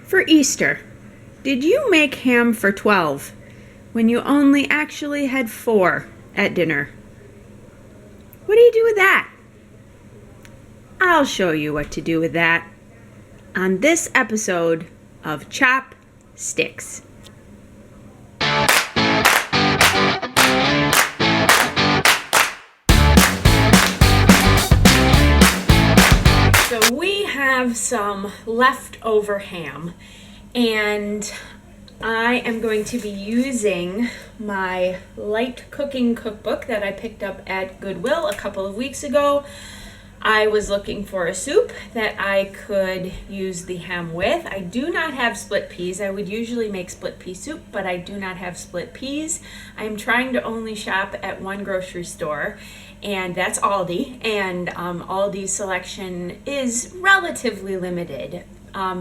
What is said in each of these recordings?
For Easter, did you make ham for 12 when you only actually had 4 at dinner? What do you do with that? I'll show you what to do with that on this episode of Chop Styx. So we have some leftover ham, and I am going to be using my light cooking cookbook that I picked up at Goodwill a couple of weeks ago. I was looking for a soup that I could use the ham with. I do not have split peas. I would usually make split pea soup, but I do not have split peas. I'm trying to only shop at one grocery store, and that's Aldi, and Aldi's selection is relatively limited.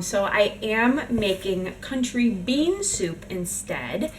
So I am making country bean soup instead,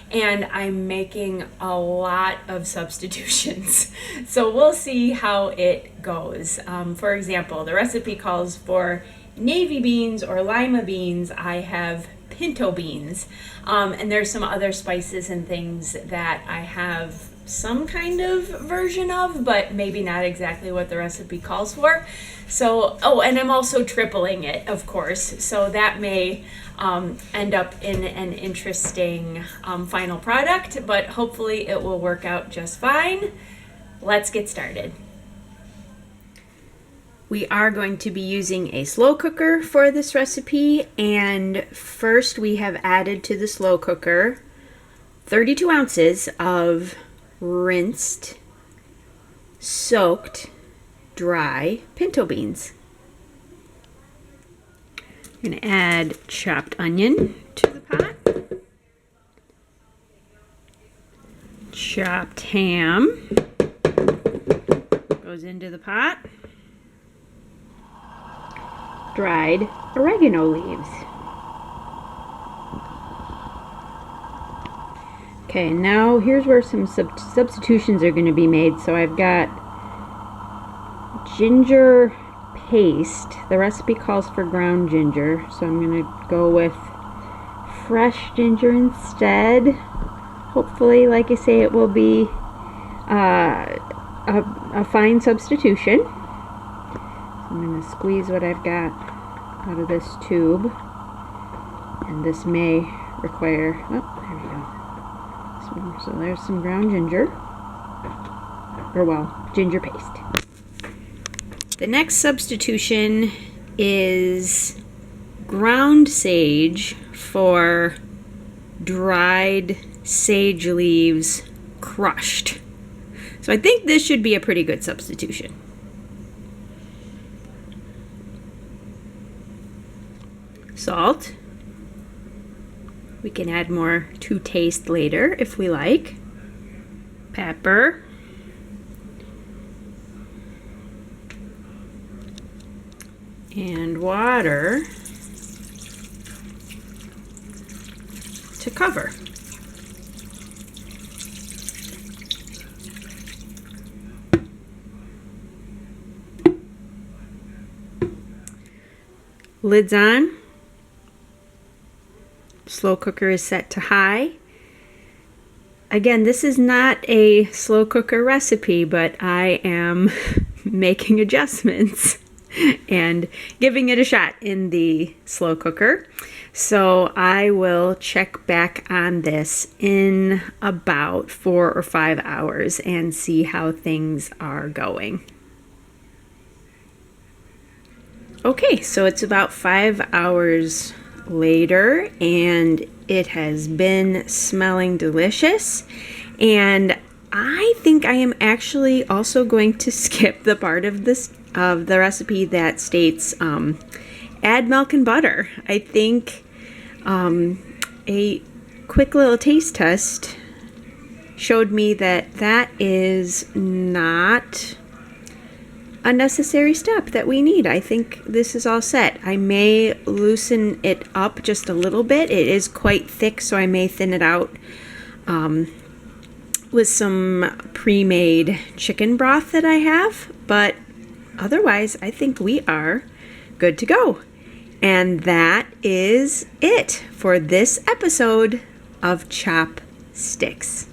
and I'm making a lot of substitutions. So we'll see how it goes. For example, the recipe calls for navy beans or lima beans. I have pinto beans, and there's some other spices and things that I have some kind of version of, but maybe not exactly what the recipe calls for. So, and I'm also tripling it, of course, so that may end up in an interesting final product, but hopefully it will work out just fine. Let's get started. We are going to be using a slow cooker for this recipe, and first we have added to the slow cooker 32 ounces of rinsed, soaked, dry pinto beans. I'm going to add chopped onion to the pot, chopped ham goes into the pot, dried oregano leaves. Okay, now here's where some substitutions are going to be made. So I've got ginger paste. The recipe calls for ground ginger, so I'm going to go with fresh ginger instead. Hopefully, like I say, it will be a fine substitution. So I'm going to squeeze what I've got out of this tube, and this may require, oh, there we go. So there's some ground ginger, ginger paste. The next substitution is ground sage for dried sage leaves crushed. So I think this should be a pretty good substitution. Salt. We can add more to taste later if we like. Pepper. And water to cover. Lids on. Slow cooker is set to high. Again, this is not a slow cooker recipe, but I am making adjustments and giving it a shot in the slow cooker. So I will check back on this in about 4 or 5 hours and see how things are going. Okay, so it's about 5 hours later, and it has been smelling delicious, and I think I am actually also going to skip the part of the recipe that states add milk and butter. I think a quick little taste test showed me that that is not a necessary step that we need. I think this is all set. I may loosen it up just a little bit. It is quite thick, so I may thin it out with some pre-made chicken broth that I have, but otherwise I think we are good to go. And that is it for this episode of Chop Styx.